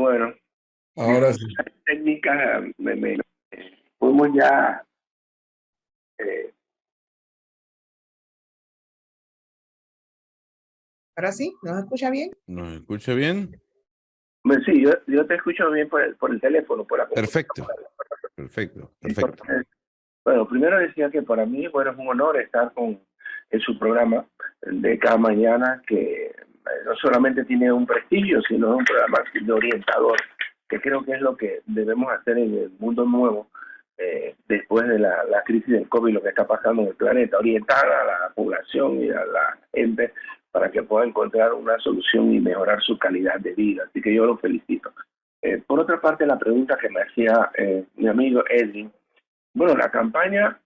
Bueno, Ahora sí. técnicas, podemos ya... Ahora sí, ¿nos escucha bien? ¿Nos escucha bien? sí, yo te escucho bien por el teléfono, por la Perfecto, computadora. perfecto, perfecto. Entonces, bueno, primero decía que para mí, bueno, es un honor estar en su programa de cada mañana, que no solamente tiene un prestigio, sino un programa de orientador, que creo que es lo que debemos hacer en el mundo nuevo, después de la crisis del COVID, lo que está pasando en el planeta, orientar a la población y a la gente para que pueda encontrar una solución y mejorar su calidad de vida. Así que yo lo felicito. Por otra parte, la pregunta que me hacía mi amigo Edwin, bueno, la campaña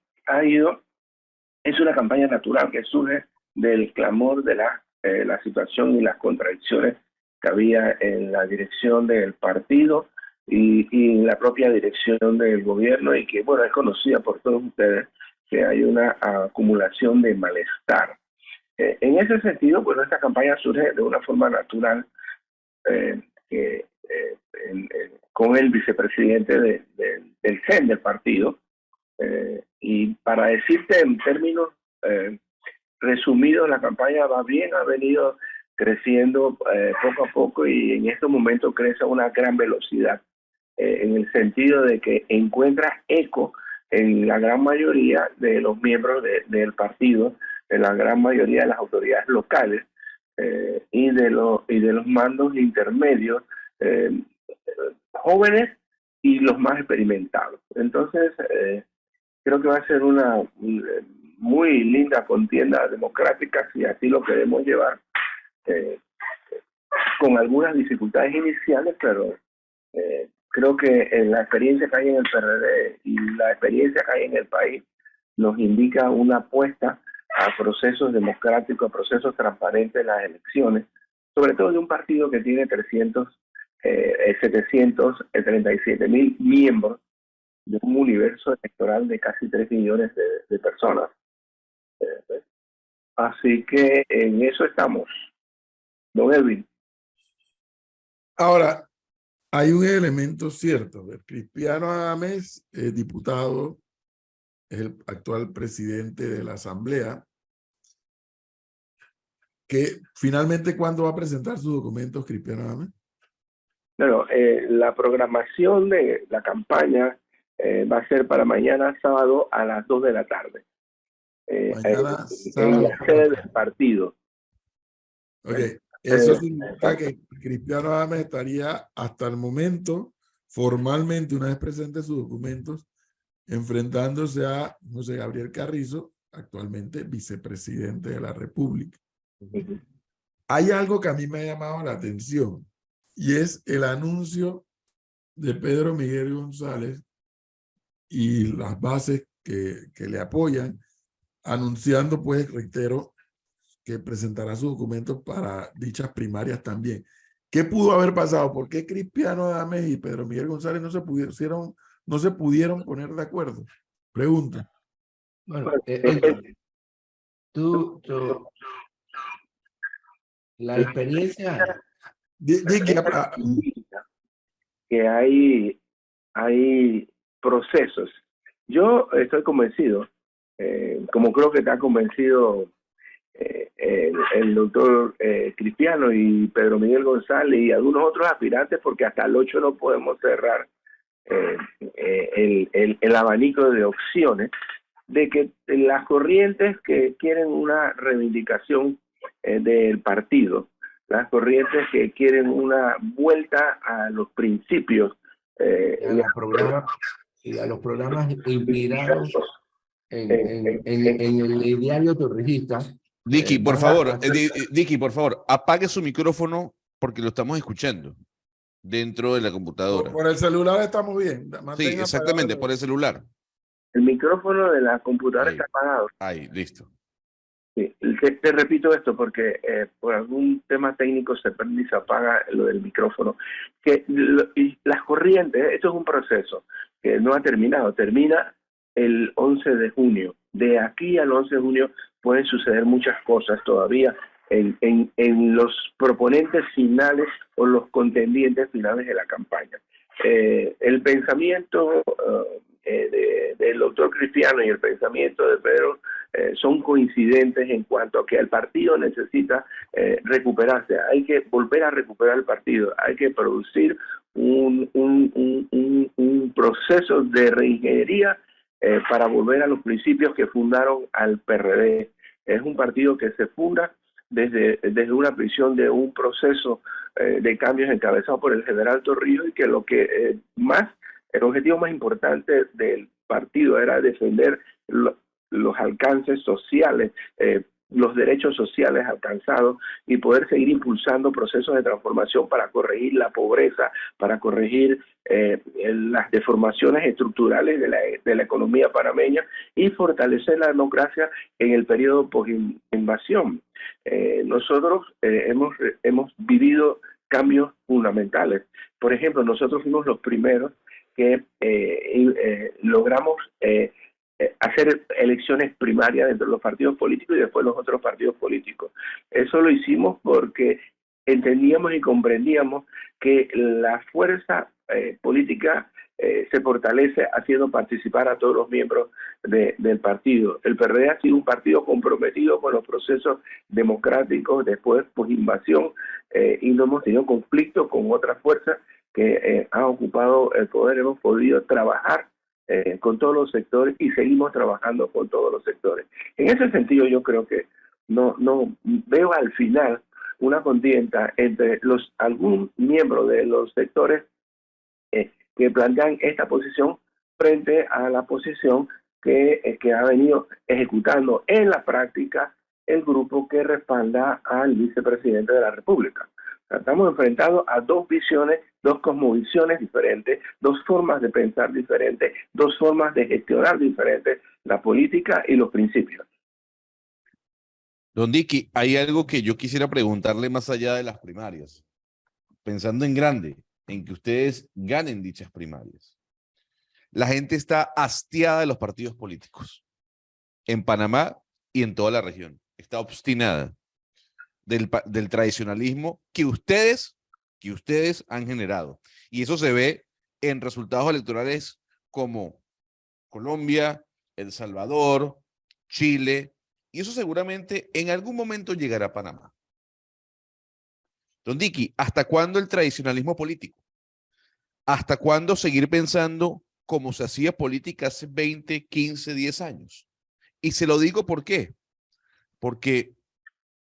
es una campaña natural que surge del clamor de la situación y las contradicciones que había en la dirección del partido y en la propia dirección del gobierno, y que, bueno, es conocida por todos ustedes que hay una acumulación de malestar. En ese sentido, bueno, esta campaña surge de una forma natural, que, con el vicepresidente del CEN, del partido. Y para decirte en términos resumidos, la campaña va bien, ha venido creciendo poco a poco, y en estos momentos crece a una gran velocidad, en el sentido de que encuentra eco en la gran mayoría de los miembros del partido, en la gran mayoría de las autoridades locales, y de los mandos intermedios, jóvenes y los más experimentados. Entonces, creo que va a ser una muy linda contienda democrática, si así lo queremos llevar, con algunas dificultades iniciales, pero creo que la experiencia que hay en el PRD y la experiencia que hay en el país nos indica una apuesta a procesos democráticos, a procesos transparentes en las elecciones, sobre todo de un partido que tiene 737.000 miembros, de un universo electoral de casi 3 millones de personas. Así que en eso estamos, don Edwin. Ahora, hay un elemento cierto. Cristiano Adames, diputado, es el actual presidente de la Asamblea, que finalmente, ¿cuándo va a presentar sus documentos, Cristiano Adames? Bueno, la programación de va a ser para mañana sábado a las 2 de la tarde. Mañana en la sede del partido. Ok, eso significa que Cristiano Adames estaría hasta el momento, formalmente, una vez presente sus documentos, enfrentándose a José Gabriel Carrizo, actualmente vicepresidente de la República. Hay algo que a mí me ha llamado la atención, y es el anuncio de Pedro Miguel González y las bases que le apoyan, anunciando, pues, reitero, que presentará sus documentos para dichas primarias también. ¿Qué pudo haber pasado? ¿Por qué Cristiano Adames y Pedro Miguel González no se pudieron poner de acuerdo? Pregunta. Bueno, la experiencia... Que hay procesos. Yo estoy convencido, como creo que está convencido el doctor Cristiano y Pedro Miguel González y algunos otros aspirantes, porque hasta el 8 no podemos cerrar el abanico de opciones, de que las corrientes que quieren una reivindicación del partido, las corrientes que quieren una vuelta a los principios, y a los programas inspirados en el ideario torrijista. Dicky, por favor, Dicky, por favor, apague su micrófono porque lo estamos escuchando dentro de la computadora. Por el celular estamos bien. Sí, exactamente, por el celular. El micrófono de la computadora está apagado. Ahí, listo. Sí, te repito esto porque por algún tema técnico se prende y se apaga lo del micrófono. Y las corrientes, esto es un proceso que no ha terminado, termina el 11 de junio. De aquí al 11 de junio pueden suceder muchas cosas todavía en los proponentes finales o los contendientes finales de la campaña. El pensamiento del doctor Cristiano y el pensamiento de Pedro son coincidentes en cuanto a que el partido necesita recuperarse. Hay que volver a recuperar el partido, hay que producir un proceso de reingeniería para volver a los principios que fundaron al PRD. Es un partido que se funda desde una visión de un proceso de cambios encabezado por el general Torrijos, y que el objetivo más importante del partido era defender los alcances sociales, los derechos sociales alcanzados, y poder seguir impulsando procesos de transformación para corregir la pobreza, para corregir las deformaciones estructurales de la economía panameña y fortalecer la democracia en el periodo post-invasión. Nosotros hemos vivido cambios fundamentales. Por ejemplo, nosotros fuimos los primeros que logramos hacer elecciones primarias dentro de los partidos políticos y después los otros partidos políticos. Eso lo hicimos porque entendíamos y comprendíamos que la fuerza política se fortalece haciendo participar a todos los miembros del partido. El PRD ha sido un partido comprometido con los procesos democráticos después post-invasión, y no hemos tenido conflicto con otras fuerzas que han ocupado el poder. Hemos podido trabajar con todos los sectores y seguimos trabajando con todos los sectores. En ese sentido, yo creo que no veo al final una contienda entre algún miembro de los sectores que plantean esta posición frente a la posición que ha venido ejecutando en la práctica el grupo que respalda al vicepresidente de la República. O sea, estamos enfrentados a dos visiones, dos cosmovisiones diferentes, dos formas de pensar diferentes, dos formas de gestionar diferentes la política y los principios. Don Dicky, hay algo que yo quisiera preguntarle más allá de las primarias, pensando en grande, en que ustedes ganen dichas primarias. La gente está hastiada de los partidos políticos en Panamá y en toda la región. Está obstinada del tradicionalismo que ustedes han generado. Y eso se ve en resultados electorales como Colombia, El Salvador, Chile, y eso seguramente en algún momento llegará a Panamá. Don Dicky, ¿hasta cuándo el tradicionalismo político? ¿Hasta cuándo seguir pensando como se hacía política hace 20, 15, 10 años? Y se lo digo ¿por qué? Porque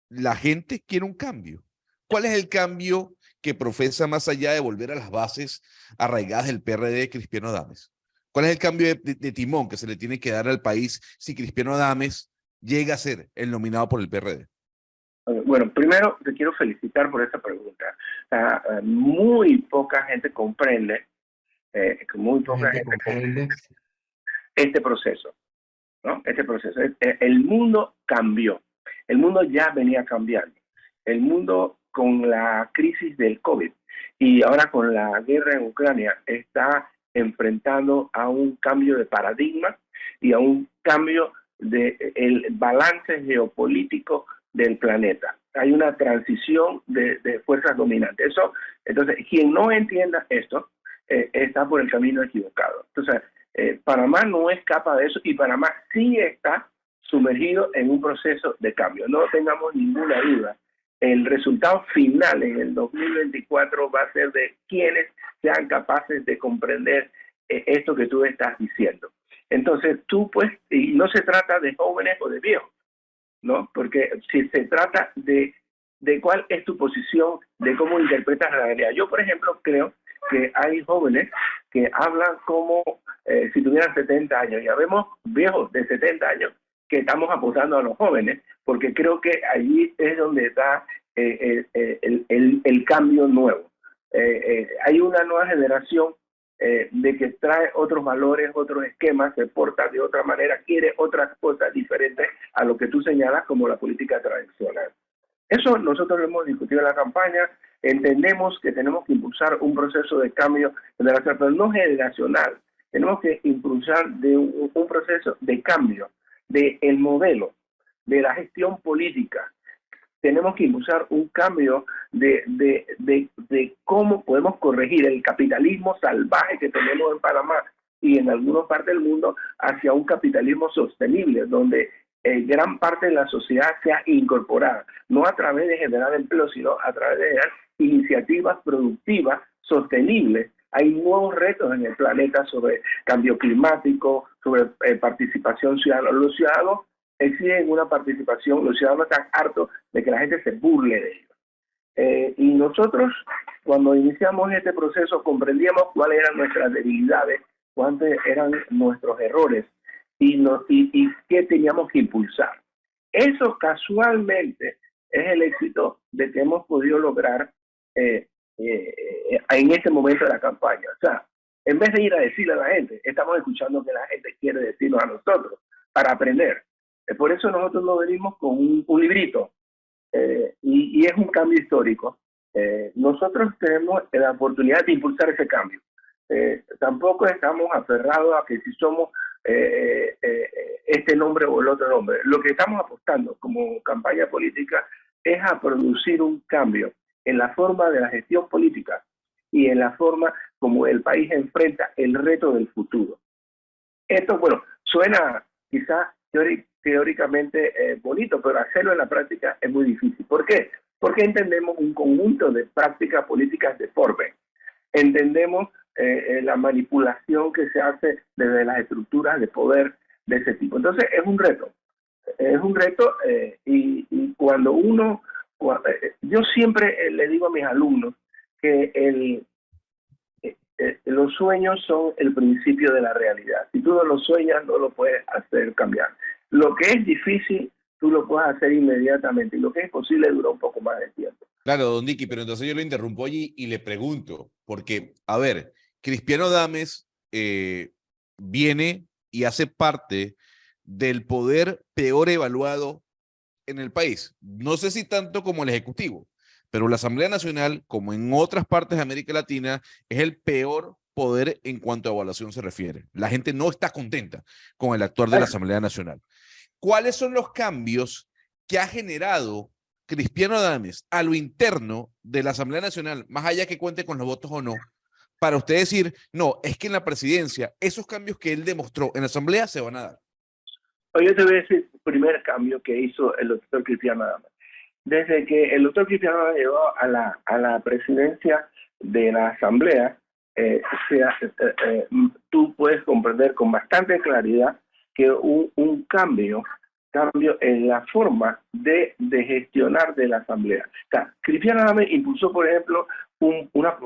la gente quiere un cambio. ¿Cuál es el cambio que profesa más allá de volver a las bases arraigadas del PRD de Cristiano Adames? ¿Cuál es el cambio de timón que se le tiene que dar al país si Cristiano Adames llega a ser el nominado por el PRD? Bueno, primero te quiero felicitar por esa pregunta. Muy poca gente comprende, este proceso, ¿no? Este proceso. El mundo cambió. El mundo ya venía cambiando. El mundo con la crisis del COVID y ahora con la guerra en Ucrania está enfrentando a un cambio de paradigma y a un cambio del balance geopolítico del planeta. Hay una transición de fuerzas dominantes. Entonces, quien no entienda esto está por el camino equivocado. Entonces, Panamá no escapa de eso y Panamá sí está sumergido en un proceso de cambio. No tengamos ninguna duda. El resultado final en el 2024 va a ser de quienes sean capaces de comprender esto que tú estás diciendo. Entonces, y no se trata de jóvenes o de viejos, ¿no? Porque si se trata de cuál es tu posición, de cómo interpretas la realidad. Yo, por ejemplo, creo que hay jóvenes que hablan como si tuvieran 70 años. Ya vemos viejos de 70 años que estamos apostando a los jóvenes, porque creo que allí es donde está el cambio nuevo. Hay una nueva generación de que trae otros valores, otros esquemas, se porta de otra manera, quiere otras cosas diferentes a lo que tú señalas como la política tradicional. Eso nosotros lo hemos discutido en la campaña. Entendemos que tenemos que impulsar un proceso de cambio generacional, pero no generacional. Tenemos que impulsar un proceso de cambio del modelo, de la gestión política, tenemos que impulsar un cambio de cómo podemos corregir el capitalismo salvaje que tenemos en Panamá y en algunas partes del mundo hacia un capitalismo sostenible, donde gran parte de la sociedad sea incorporada, no a través de generar empleo, sino a través de generar iniciativas productivas sostenibles. Hay nuevos retos en el planeta sobre cambio climático, sobre participación ciudadana. Los ciudadanos exigen una participación, los ciudadanos están hartos de que la gente se burle de ellos. Y nosotros, cuando iniciamos este proceso, comprendíamos cuáles eran nuestras debilidades, cuáles eran nuestros errores y qué teníamos que impulsar. Eso casualmente es el éxito de que hemos podido lograr en este momento de la campaña. O sea, en vez de ir a decirle a la gente, estamos escuchando que la gente quiere decirnos a nosotros para aprender. Por eso nosotros nos venimos con un librito y es un cambio histórico. Nosotros tenemos la oportunidad de impulsar ese cambio. Tampoco estamos aferrados a que si somos este nombre o el otro nombre. Lo que estamos apostando como campaña política es a producir un cambio en la forma de la gestión política y en la forma como el país enfrenta el reto del futuro. Esto, bueno, suena quizás teóricamente bonito, pero hacerlo en la práctica es muy difícil. ¿Por qué? Porque entendemos un conjunto de prácticas políticas deformes. Entendemos la manipulación que se hace desde las estructuras de poder de ese tipo. Entonces es un reto y cuando uno, yo siempre le digo a mis alumnos que los sueños son el principio de la realidad. Si tú no lo sueñas, no lo puedes hacer cambiar. Lo que es difícil, tú lo puedes hacer inmediatamente, y lo que es posible dura un poco más de tiempo. Claro, don Dicky, pero entonces yo lo interrumpo allí y le pregunto, porque, a ver, Cristiano Dames viene y hace parte del poder peor evaluado en el país. No sé si tanto como el Ejecutivo, pero la Asamblea Nacional, como en otras partes de América Latina, es el peor poder en cuanto a evaluación se refiere. La gente no está contenta con el actuar de la Asamblea Nacional. ¿Cuáles son los cambios que ha generado Cristiano Dames a lo interno de la Asamblea Nacional, más allá que cuente con los votos o no, para usted decir, no, es que en la presidencia, esos cambios que él demostró en la Asamblea se van a dar? Yo te voy a decir el primer cambio que hizo el doctor Cristiano Dames. Desde que el doctor Cristiano Dames llegó a la presidencia de la Asamblea, tú puedes comprender con bastante claridad que un cambio en la forma de gestionar de la Asamblea. O sea, Cristiano Dames impulsó, por ejemplo, una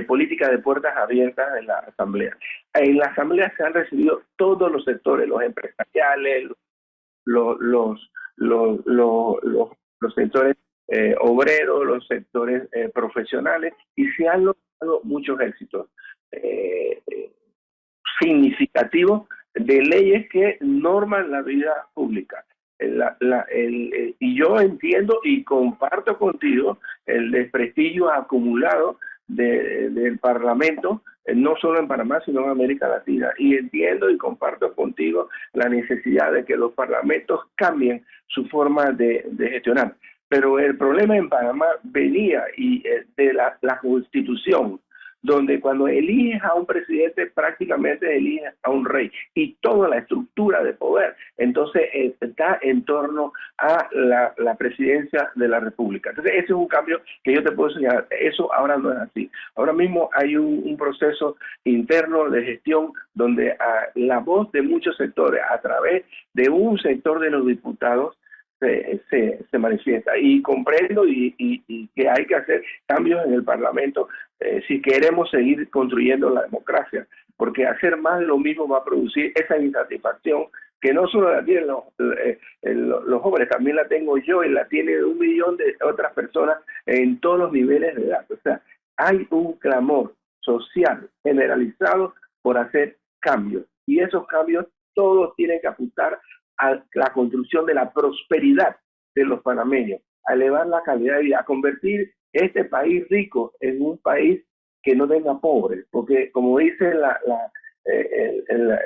política de puertas abiertas en la Asamblea. En la Asamblea se han recibido todos los sectores, los empresariales, los sectores obreros, los sectores profesionales, y se han logrado muchos éxitos significativos de leyes que norman la vida pública. Y yo entiendo y comparto contigo el desprestigio acumulado del Parlamento, no solo en Panamá, sino en América Latina. Y entiendo y comparto contigo la necesidad de que los parlamentos cambien su forma de gestionar. Pero el problema en Panamá venía de la Constitución, donde cuando eliges a un presidente prácticamente eliges a un rey, y toda la estructura de poder entonces está en torno a la presidencia de la República. Entonces ese es un cambio que yo te puedo señalar. Eso ahora no es así. Ahora mismo hay un proceso interno de gestión donde la voz de muchos sectores a través de un sector de los diputados se manifiesta, y comprendo y que hay que hacer cambios en el Parlamento si queremos seguir construyendo la democracia, porque hacer más de lo mismo va a producir esa insatisfacción que no solo la tienen los jóvenes, también la tengo yo y la tiene 1 millón de otras personas en todos los niveles de edad. O sea, hay un clamor social generalizado por hacer cambios, y esos cambios todos tienen que apuntar a la construcción de la prosperidad de los panameños, a elevar la calidad de vida, a convertir este país rico en un país que no tenga pobres, porque como dicen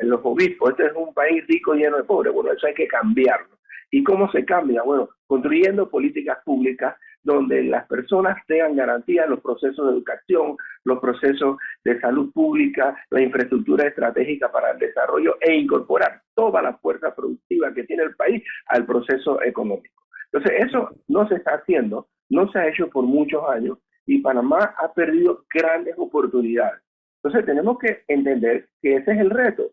los obispos, este es un país rico lleno de pobres. Bueno, eso hay que cambiarlo. ¿Y cómo se cambia? Bueno, construyendo políticas públicas donde las personas tengan garantía en los procesos de educación, los procesos de salud pública, la infraestructura estratégica para el desarrollo e incorporar toda la fuerza productiva que tiene el país al proceso económico. Entonces, eso no se está haciendo, no se ha hecho por muchos años y Panamá ha perdido grandes oportunidades. Entonces, tenemos que entender que ese es el reto.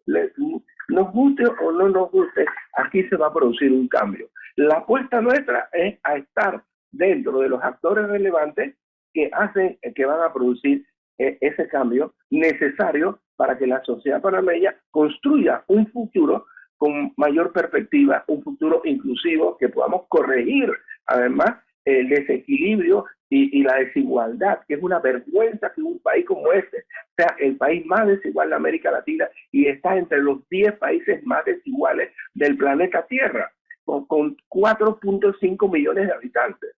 Nos guste o no nos guste, aquí se va a producir un cambio. La apuesta nuestra es a estar dentro de los actores relevantes que van a producir ese cambio necesario para que la sociedad panameña construya un futuro con mayor perspectiva, un futuro inclusivo, que podamos corregir además el desequilibrio y la desigualdad, que es una vergüenza que un país como este sea el país más desigual de América Latina y está entre los 10 países más desiguales del planeta Tierra, con 4.5 millones de habitantes.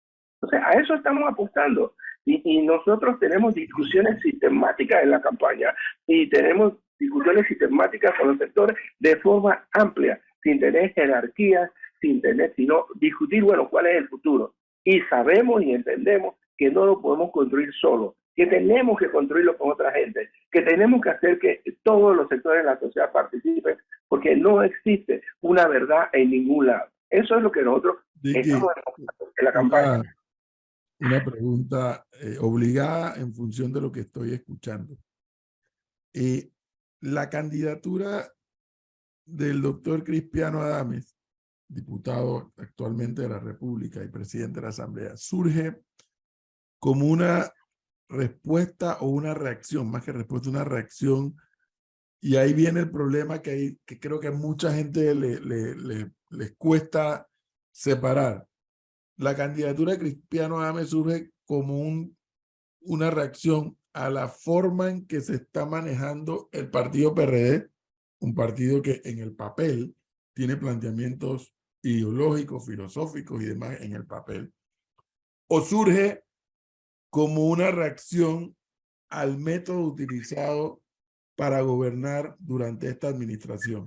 Entonces, a eso estamos apostando. Y nosotros tenemos discusiones sistemáticas en la campaña y tenemos discusiones sistemáticas con los sectores de forma amplia, sin tener jerarquías, sino discutir, bueno, cuál es el futuro. Y sabemos y entendemos que no lo podemos construir solo, que tenemos que construirlo con otra gente, que tenemos que hacer que todos los sectores de la sociedad participen, porque no existe una verdad en ningún lado. Eso es lo que nosotros estamos en la campaña. Una pregunta obligada en función de lo que estoy escuchando. La candidatura del doctor Crispiano Adames, diputado actualmente de la República y presidente de la Asamblea, surge como una respuesta o una reacción, más que respuesta, una reacción, y ahí viene el problema que creo que a mucha gente les cuesta separar. La candidatura de Crispiano Adames surge como una reacción a la forma en que se está manejando el partido PRD, un partido que en el papel tiene planteamientos ideológicos, filosóficos y demás en el papel, o surge como una reacción al método utilizado para gobernar durante esta administración.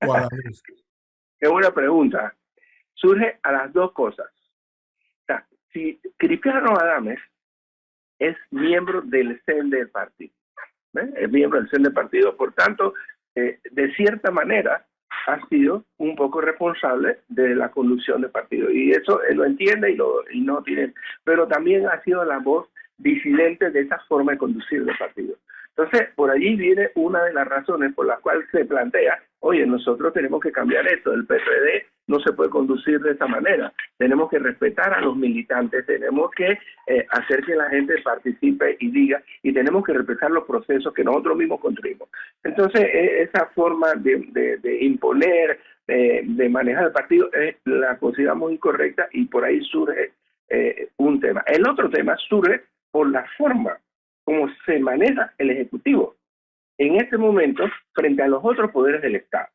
¿O a la vez? Qué buena pregunta. Surge a las dos cosas. O sea, si Crispiano Adames es miembro del CEN del partido, es miembro del CEN del partido, por tanto, de cierta manera ha sido un poco responsable de la conducción del partido. Y eso él lo entiende y no tiene, pero también ha sido la voz disidente de esa forma de conducir el partido. Entonces, por allí viene una de las razones por las cuales se plantea, oye, nosotros tenemos que cambiar esto, el PRD no se puede conducir de esa manera, tenemos que respetar a los militantes, tenemos que hacer que la gente participe y diga, y tenemos que respetar los procesos que nosotros mismos construimos. Entonces, esa forma de imponer, de manejar el partido, la consideramos incorrecta y por ahí surge un tema. El otro tema surge por la forma como se maneja el Ejecutivo en este momento frente a los otros poderes del Estado.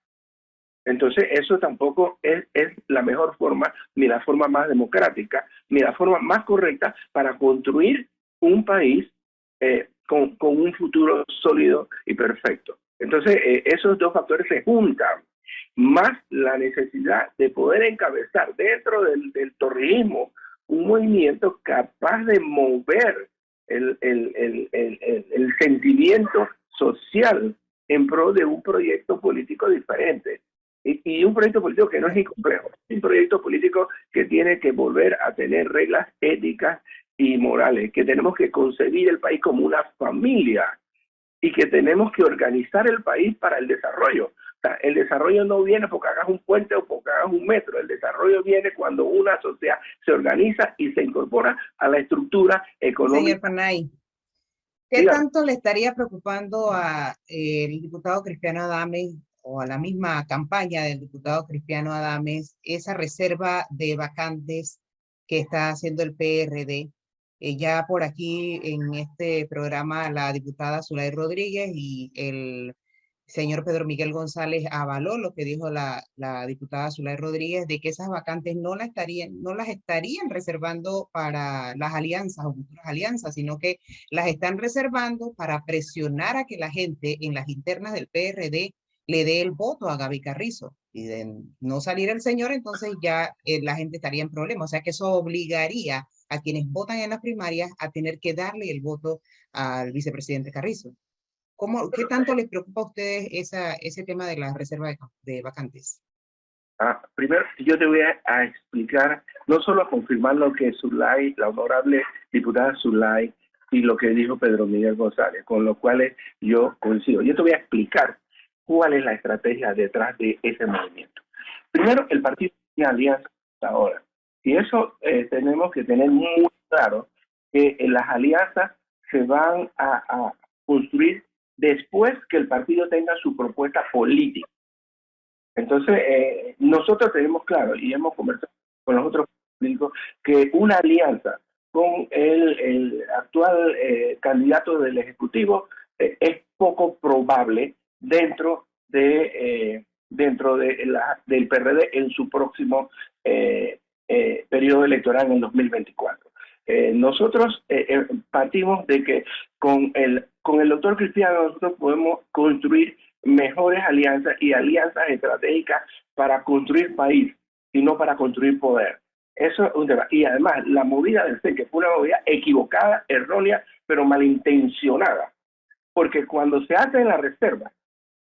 Entonces, eso tampoco es la mejor forma, ni la forma más democrática, ni la forma más correcta para construir un país con un futuro sólido y perfecto. Entonces, esos dos factores se juntan, más la necesidad de poder encabezar dentro del torreísmo un movimiento capaz de mover el sentimiento social en pro de un proyecto político diferente. Y un proyecto político que no es incomplejo, es un proyecto político que tiene que volver a tener reglas éticas y morales, que tenemos que concebir el país como una familia y que tenemos que organizar el país para el desarrollo. O sea, el desarrollo no viene porque hagas un puente o porque hagas un metro. El desarrollo viene cuando una sociedad se organiza y se incorpora a la estructura económica. Señor Panay, ¿qué tanto le estaría preocupando a el diputado Crispiano Adames o a la misma campaña del diputado Crispiano Adames esa reserva de vacantes que está haciendo el PRD? Ya por aquí en este programa la diputada Zulay Rodríguez y el señor Pedro Miguel González avaló lo que dijo la diputada Zulay Rodríguez de que esas vacantes no las estarían reservando para las alianzas o futuras alianzas, sino que las están reservando para presionar a que la gente en las internas del PRD le dé el voto a Gaby Carrizo. Y de no salir el señor, entonces ya la gente estaría en problema. O sea que eso obligaría a quienes votan en las primarias a tener que darle el voto al vicepresidente Carrizo. ¿Qué tanto les preocupa a ustedes ese tema de la reserva de vacantes? Primero, yo te voy a explicar, no solo a confirmar lo que Zulay, la honorable diputada Zulay, y lo que dijo Pedro Miguel González, con lo cual yo coincido. Yo te voy a explicar cuál es la estrategia detrás de ese movimiento. Primero, el partido tiene alianzas hasta ahora. Y eso tenemos que tener muy claro, que las alianzas se van a construir después que el partido tenga su propuesta política. Entonces, nosotros tenemos claro, y hemos conversado con los otros políticos, que una alianza con el actual candidato del Ejecutivo es poco probable dentro del PRD en su próximo periodo electoral en el 2024. Nosotros partimos de que con el doctor Cristiano nosotros podemos construir mejores alianzas y alianzas estratégicas para construir país y no para construir poder. Eso es un tema. Y además, la movida del CEN, que fue una movida equivocada, errónea, pero malintencionada. Porque cuando se hacen las reservas,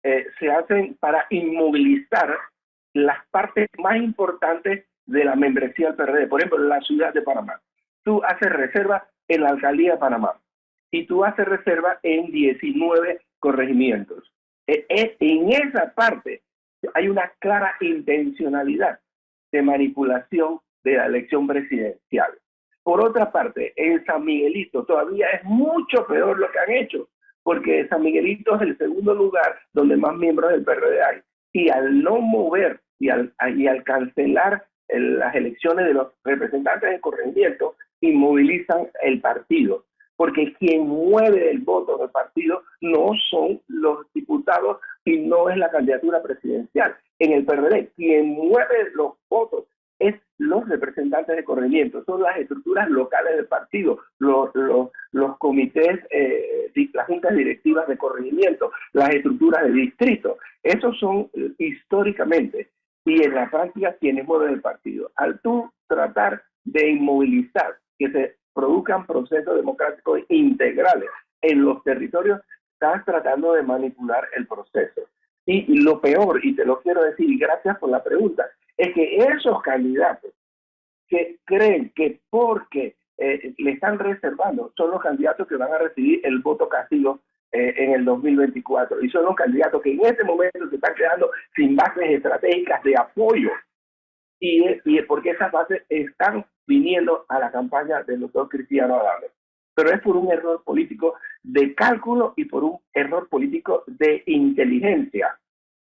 se hacen para inmovilizar las partes más importantes de la membresía del PRD. Por ejemplo, en la ciudad de Panamá. Tú haces reservas en la alcaldía de Panamá y tú haces reservas en 19 corregimientos. En esa parte hay una clara intencionalidad de manipulación de la elección presidencial. Por otra parte, en San Miguelito todavía es mucho peor lo que han hecho, porque San Miguelito es el segundo lugar donde más miembros del PRD hay. Y al no mover y al cancelar las elecciones de los representantes del corregimiento, inmovilizan el partido. Porque quien mueve el voto del partido no son los diputados y no es la candidatura presidencial. En el PRD, quien mueve los votos es los representantes de corregimiento, son las estructuras locales del partido, los comités, las juntas directivas de corregimiento, las estructuras de distrito. Esos son históricamente y en la práctica quienes mueven el partido. Al tú tratar de inmovilizar que se produzcan procesos democráticos integrales en los territorios, estás tratando de manipular el proceso. Y lo peor, y te lo quiero decir, y gracias por la pregunta, es que esos candidatos que creen que porque le están reservando son los candidatos que van a recibir el voto castigo en el 2024. Y son los candidatos que en este momento se están quedando sin bases estratégicas de apoyo. Y porque esas bases están viniendo a la campaña del doctor Cristiano Adames. Pero es por un error político de cálculo y por un error político de inteligencia.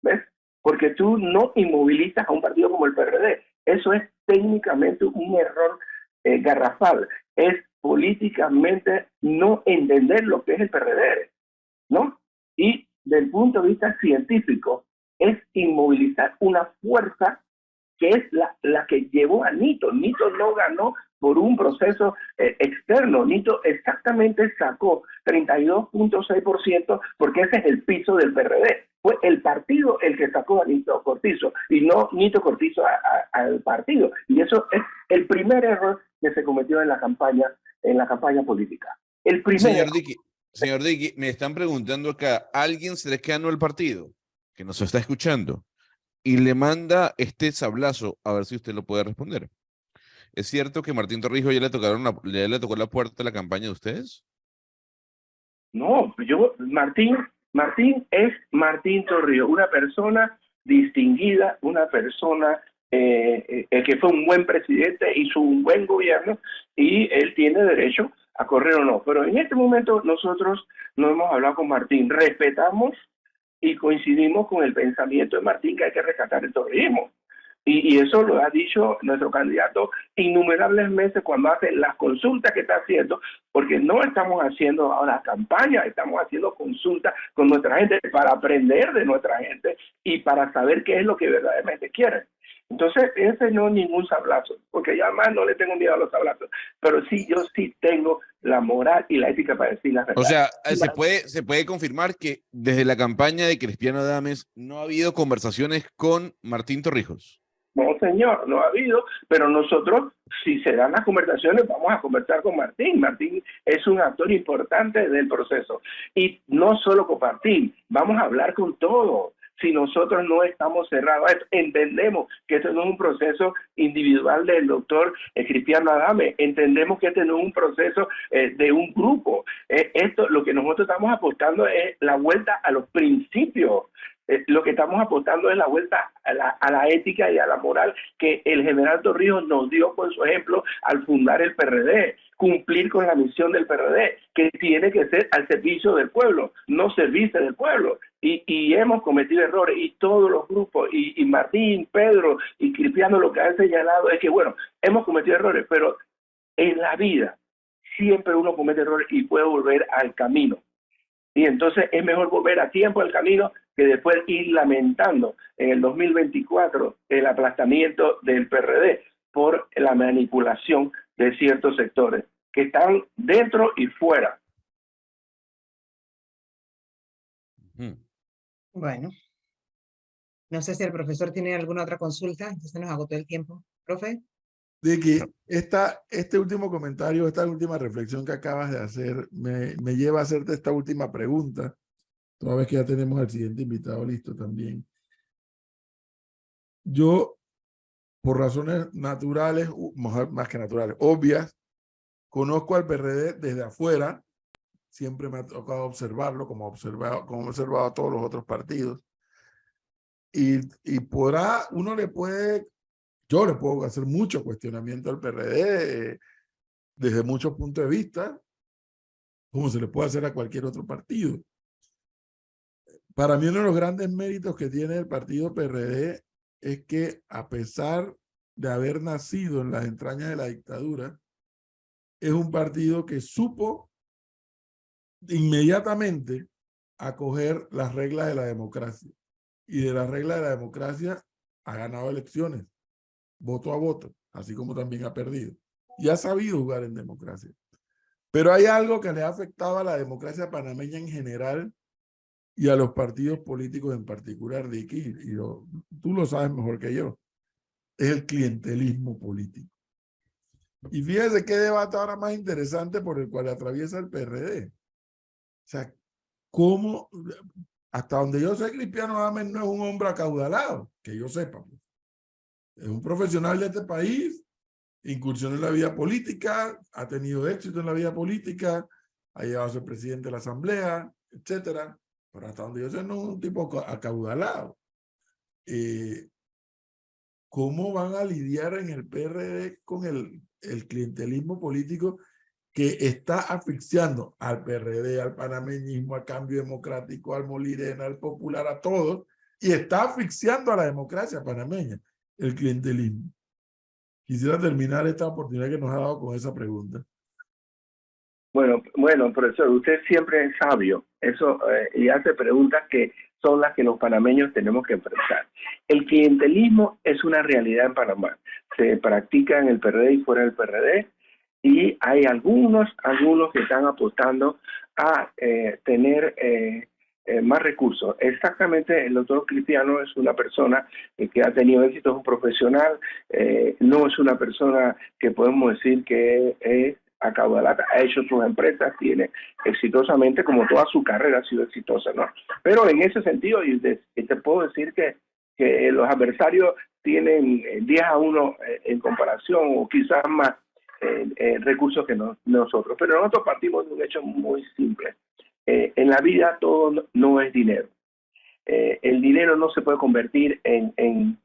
¿Ves? Porque tú no inmovilizas a un partido como el PRD. Eso es técnicamente un error garrafal. Es políticamente no entender lo que es el PRD, ¿no? Y del punto de vista científico, es inmovilizar una fuerza que es la que llevó a Nito. Nito no ganó por un proceso externo. Nito exactamente sacó 32.6% porque ese es el piso del PRD. Fue el partido el que sacó a Nito Cortizo y no Nito Cortizo al partido. Y eso es el primer error que se cometió en la campaña política. El primer Señor Dickey, me están preguntando acá, ¿alguien cercano al partido que nos está escuchando y le manda este sablazo, a ver si usted lo puede responder? ¿Es cierto que Martín Torrijos ya le tocó la puerta de la campaña de ustedes? No, Martín es Martín Torrijos, una persona distinguida, una persona que fue un buen presidente, hizo un buen gobierno y él tiene derecho a correr o no. Pero en este momento nosotros no hemos hablado con Martín, respetamos y coincidimos con el pensamiento de Martín que hay que rescatar el torrijismo. Y eso lo ha dicho nuestro candidato innumerables veces cuando hace las consultas que está haciendo, porque no estamos haciendo ahora campaña, estamos haciendo consultas con nuestra gente para aprender de nuestra gente y para saber qué es lo que verdaderamente quieren. Entonces, ese no es ningún sablazo, porque yo además no le tengo miedo a los sablazos, pero sí, yo sí tengo la moral y la ética para decir la verdad. O sea, se puede confirmar que desde la campaña de Cristiano Adames no ha habido conversaciones con Martín Torrijos. No, señor, no ha habido, pero nosotros, si se dan las conversaciones, vamos a conversar con Martín. Martín es un actor importante del proceso. Y no solo con Martín, vamos a hablar con todos. Si nosotros no estamos cerrados, entendemos que este no es un proceso individual del doctor Cristiano Adames, entendemos que este no es un proceso de un grupo. Lo que nosotros estamos apostando es la vuelta a los principios. Lo que estamos apostando es la vuelta a la ética y a la moral que el general Torrijos nos dio con su ejemplo al fundar el PRD, cumplir con la misión del PRD, que tiene que ser al servicio del pueblo, no servirse del pueblo. Y hemos cometido errores, y todos los grupos, y Martín, Pedro y Cristiano lo que han señalado es que, bueno, hemos cometido errores, pero en la vida siempre uno comete errores y puede volver al camino. Y entonces es mejor volver a tiempo al camino que después ir lamentando en el 2024 el aplastamiento del PRD por la manipulación de ciertos sectores que están dentro y fuera. Bueno, no sé si el profesor tiene alguna otra consulta, entonces nos agotó el tiempo. ¿Profe? Dicky, este último comentario, esta última reflexión que acabas de hacer, me lleva a hacerte esta última pregunta, toda vez que ya tenemos al siguiente invitado listo también. Yo, por razones naturales, más que naturales, obvias, conozco al PRD desde afuera, siempre me ha tocado observarlo, como he observado a todos los otros partidos, y yo le puedo hacer mucho cuestionamiento al PRD desde muchos puntos de vista, como se le puede hacer a cualquier otro partido. Para mí, uno de los grandes méritos que tiene el partido PRD es que, a pesar de haber nacido en las entrañas de la dictadura, es un partido que supo inmediatamente acoger las reglas de la democracia. Y de las reglas de la democracia ha ganado elecciones, voto a voto, así como también ha perdido. Y ha sabido jugar en democracia. Pero hay algo que le ha afectado a la democracia panameña en general y a los partidos políticos en particular, Dicky, y tú lo sabes mejor que yo, es el clientelismo político. Y fíjese qué debate ahora más interesante por el cual atraviesa el PRD. O sea, cómo, hasta donde yo sé, Cristiano Adames no es un hombre acaudalado, que yo sepa. Es un profesional de este país, incursionó en la vida política, ha tenido éxito en la vida política, ha llegado a ser presidente de la Asamblea, etcétera. Pero hasta donde yo sé, no es un tipo acaudalado. ¿Cómo van a lidiar en el PRD con el clientelismo político que está asfixiando al PRD, al panameñismo, al Cambio Democrático, al Molirena, al Popular, a todos, y está asfixiando a la democracia panameña, el clientelismo? Quisiera terminar esta oportunidad que nos ha dado con esa pregunta. Bueno, profesor, usted siempre es sabio y hace preguntas que son las que los panameños tenemos que enfrentar. El clientelismo es una realidad en Panamá. Se practica en el PRD y fuera del PRD, y hay algunos que están apostando a tener más recursos. Exactamente, el doctor Cristiano es una persona que ha tenido éxito, es un profesional, no es una persona que podemos decir que es acaudalada, ha hecho sus empresas, tiene exitosamente, como toda su carrera ha sido exitosa, ¿no? Pero en ese sentido, y te puedo decir que los adversarios tienen 10-1 en comparación, o quizás más recursos que nosotros. Pero nosotros partimos de un hecho muy simple. En la vida todo no es dinero. El dinero no se puede convertir en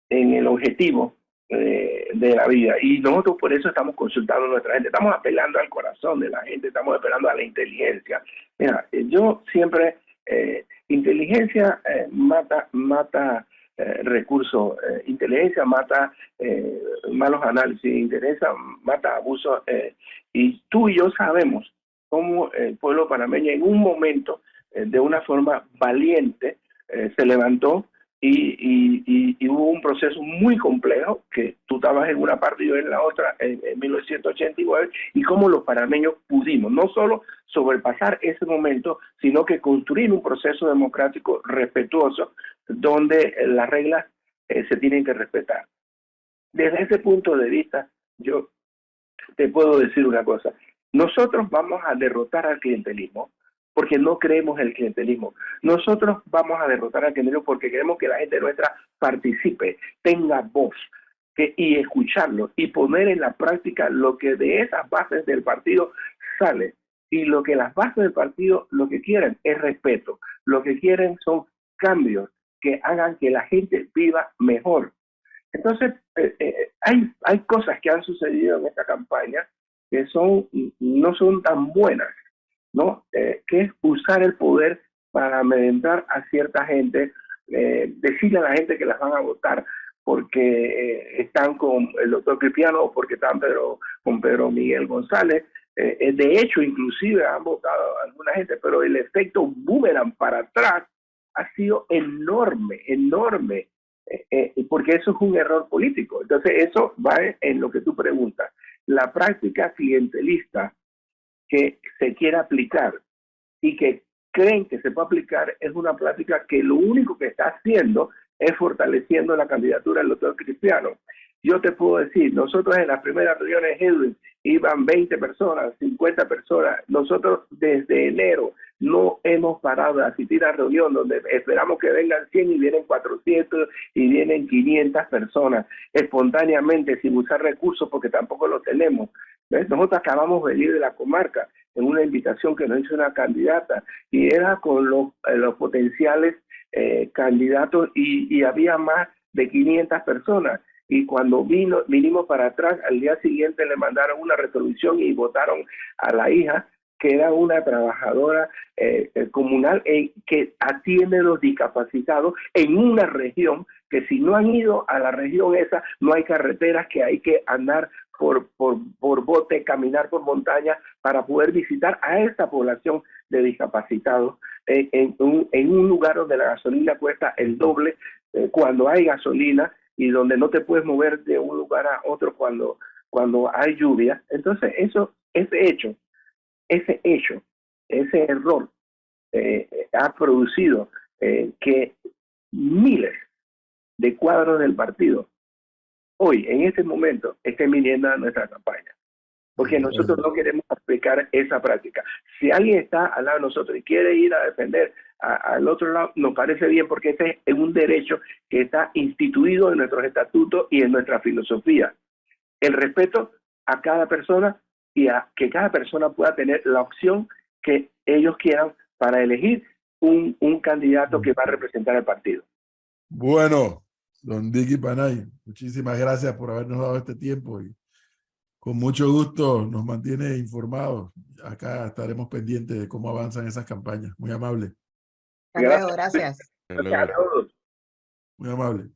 el objetivo de la vida, y nosotros por eso estamos consultando a nuestra gente, estamos apelando al corazón de la gente, estamos apelando a la inteligencia. Mira, yo siempre, inteligencia mata recursos, inteligencia mata malos análisis, inteligencia mata abusos, y tú y yo sabemos cómo el pueblo panameño en un momento, de una forma valiente, se levantó y hubo un proceso muy complejo, que tú estabas en una parte y yo en la otra, en 1989, y cómo los panameños pudimos no solo sobrepasar ese momento, sino que construir un proceso democrático respetuoso, donde las reglas se tienen que respetar. Desde ese punto de vista, yo te puedo decir una cosa: nosotros vamos a derrotar al clientelismo porque no creemos en el clientelismo. Nosotros vamos a derrotar al clientelismo porque queremos que la gente nuestra participe, tenga voz, y escucharlo y poner en la práctica lo que de esas bases del partido sale. Y lo que las bases del partido lo que quieren es respeto. Lo que quieren son cambios que hagan que la gente viva mejor. Entonces, hay cosas que han sucedido en esta campaña que no son tan buenas, ¿no? Que es usar el poder para amedrentar a cierta gente, decirle a la gente que las van a votar porque están con el doctor Cristiano o porque están con Pedro Miguel González. De hecho, inclusive han votado a alguna gente, pero el efecto boomerang para atrás ha sido enorme, enorme. Porque eso es un error político. Entonces eso va en lo que tú preguntas. La práctica clientelista que se quiere aplicar y que creen que se puede aplicar es una práctica que lo único que está haciendo es fortaleciendo la candidatura del doctor Cristiano. Yo te puedo decir, nosotros en las primeras reuniones, Edwin, iban 20 personas, 50 personas. Nosotros desde enero no hemos parado de asistir a reunión donde esperamos que vengan 100 y vienen 400 y vienen 500 personas espontáneamente, sin usar recursos porque tampoco los tenemos. ¿Ves? Nosotros acabamos de venir de la comarca en una invitación que nos hizo una candidata y era con los potenciales candidatos y había más de 500 personas. Y cuando vinimos para atrás, al día siguiente le mandaron una resolución y votaron a la hija, que era una trabajadora comunal que atiende a los discapacitados en una región que si no han ido a la región esa, no hay carreteras, que hay que andar por bote, caminar por montaña para poder visitar a esa población de discapacitados en un lugar donde la gasolina cuesta el doble cuando hay gasolina, y donde no te puedes mover de un lugar a otro cuando hay lluvia. Entonces ese error ha producido que miles de cuadros del partido hoy, en este momento, estén viniendo a nuestra campaña. Porque nosotros no queremos aplicar esa práctica. Si alguien está al lado de nosotros y quiere ir a defender al otro lado, nos parece bien, porque ese es un derecho que está instituido en nuestros estatutos y en nuestra filosofía. El respeto a cada persona y a que cada persona pueda tener la opción que ellos quieran para elegir un candidato que va a representar al partido. Bueno, don Dicky Panay, muchísimas gracias por habernos dado este tiempo y con mucho gusto nos mantiene informados. Acá estaremos pendientes de cómo avanzan esas campañas. Muy amable. Hasta luego, gracias. Gracias a todos. Muy amable.